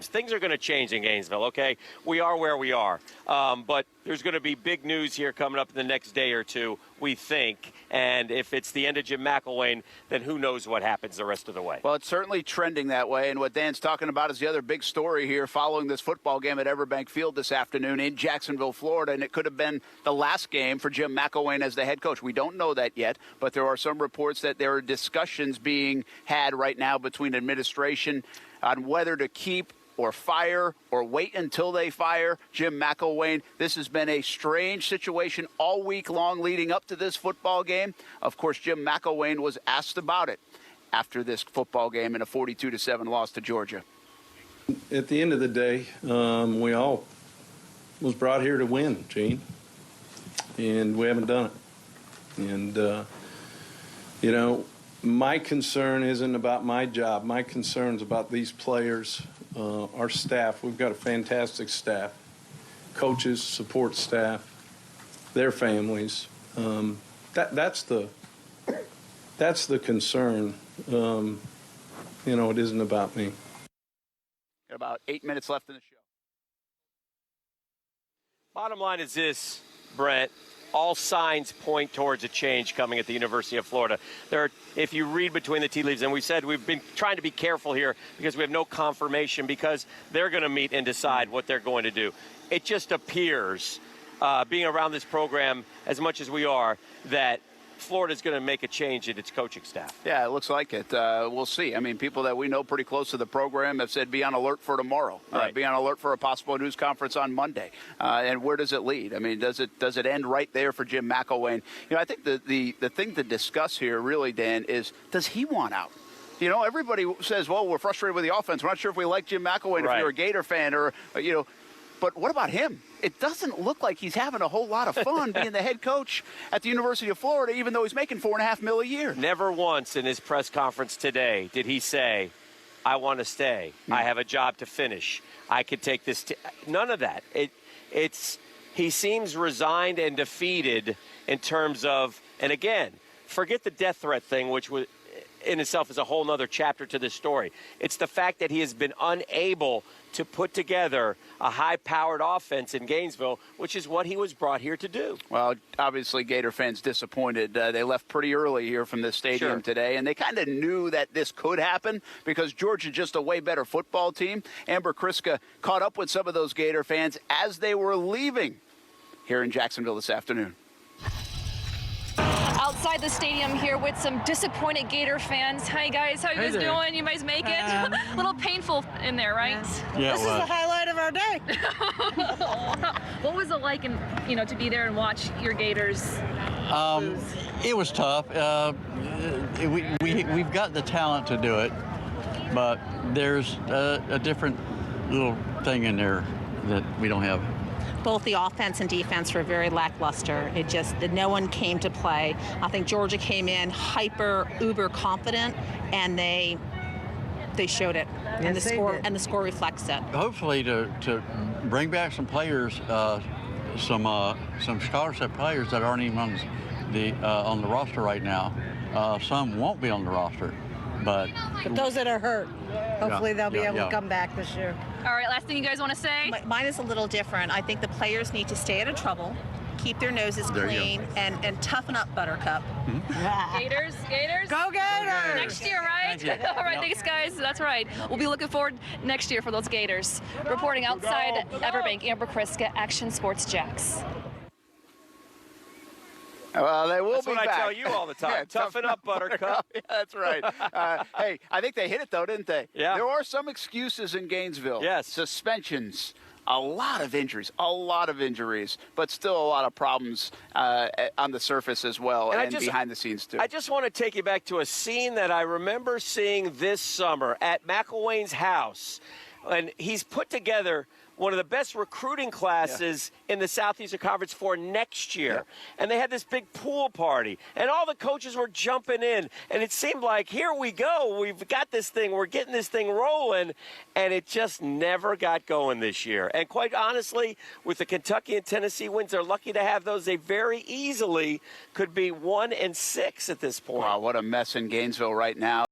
Things are going to change in Gainesville, okay? We are where we are. But there's going to be big news here coming up in the next day or two, we think. And if it's the end of Jim McElwain, then who knows what happens the rest of the way. Well, it's certainly trending that way. And what Dan's talking about is the other big story here following this football game at Everbank Field this afternoon in Jacksonville, Florida. And it could have been the last game for Jim McElwain as the head coach. We don't know that yet, but there are some reports that there are discussions being had right now between administration on whether to keep or fire or wait until they fire Jim McElwain. This has been a strange situation all week long leading up to this football game. Of course, Jim McElwain was asked about it after this football game in a 42-7 loss to Georgia. At the end of the day, we all was brought here to win, Gene, and we haven't done it. And, you know, my concern isn't about my job. My concern's about these players, our staff. We've got a fantastic staff, coaches, support staff, their families. That's the concern. You know, it isn't about me. Got about 8 minutes left in the show. Bottom line is this, Brent. All signs point towards a change coming at the University of Florida. If you read between the tea leaves, and we said we've been trying to be careful here because we have no confirmation because they're going to meet and decide what they're going to do. It just appears, being around this program as much as we are, that Florida's going to make a change in its coaching staff. Yeah, it looks like it. We'll see. I mean, people that we know pretty close to the program have said be on alert for tomorrow. Right. Be on alert for a possible news conference on Monday. And where does it lead? I mean, does it end right there for Jim McElwain? You know, I think the thing to discuss here really, Dan, is does he want out? You know, everybody says, well, we're frustrated with the offense. We're not sure if we like Jim McElwain Right. if you're a Gator fan or, you know. But what about him? It doesn't look like he's having a whole lot of fun being the head coach at the University of Florida, even though he's making $4.5 million a year. Never once in his press conference today did he say, I want to stay. I have a job to finish. I could take this. None of that. He seems resigned and defeated in terms of, and again, forget the death threat thing, which was in itself is a whole other chapter to this story. It's the fact that he has been unable to put together a high-powered offense in Gainesville, which is what he was brought here to do. Well, obviously, Gator fans disappointed. They left pretty early here from this stadium today, and they kind of knew that this could happen because Georgia's just a way better football team. Amber Kriska caught up with some of those Gator fans as they were leaving here in Jacksonville this afternoon. Outside the stadium here with some disappointed Gator fans. Hi guys, how you guys doing? You guys make it? A little painful in there, right? Yeah, this is the highlight of our day. What was it like, to be there and watch your Gators lose? It was tough. We've got the talent to do it, but there's a different little thing in there that we don't have. Both the offense and defense were very lackluster. It just that no one came to play. I think Georgia came in uber confident, and they showed it. Yes, and the score reflects it. Hopefully to bring back some players, some scholarship players that aren't even on the roster right now. Some won't be on the roster, but those that are hurt, hopefully they'll be able to come back this year. All right, last thing you guys want to say? Mine is a little different. I think the players need to stay out of trouble, keep their noses clean, and toughen up, Buttercup. Gators? Go Gators! Next year, right? All right, thanks, guys. That's right. We'll be looking forward next year for those Gators. Reporting outside Everbank, Amber Kriska, Action Sports Jacks. Well, they will That's be what back. I tell you all the time. Toughen up, Buttercup. Yeah, that's right. Hey, I think they hit it, though, didn't they? Yeah. There are some excuses in Gainesville. Yes. Suspensions. A lot of injuries, but still a lot of problems on the surface as well and behind the scenes, too. I just want to take you back to a scene that I remember seeing this summer at McElwain's house. And he's put together one of the best recruiting classes in the Southeastern Conference for next year. Yeah. And they had this big pool party, and all the coaches were jumping in, and it seemed like, here we go, we've got this thing, we're getting this thing rolling, and it just never got going this year. And quite honestly, with the Kentucky and Tennessee wins, they're lucky to have those. They very easily could be 1-6 at this point. Wow, what a mess in Gainesville right now.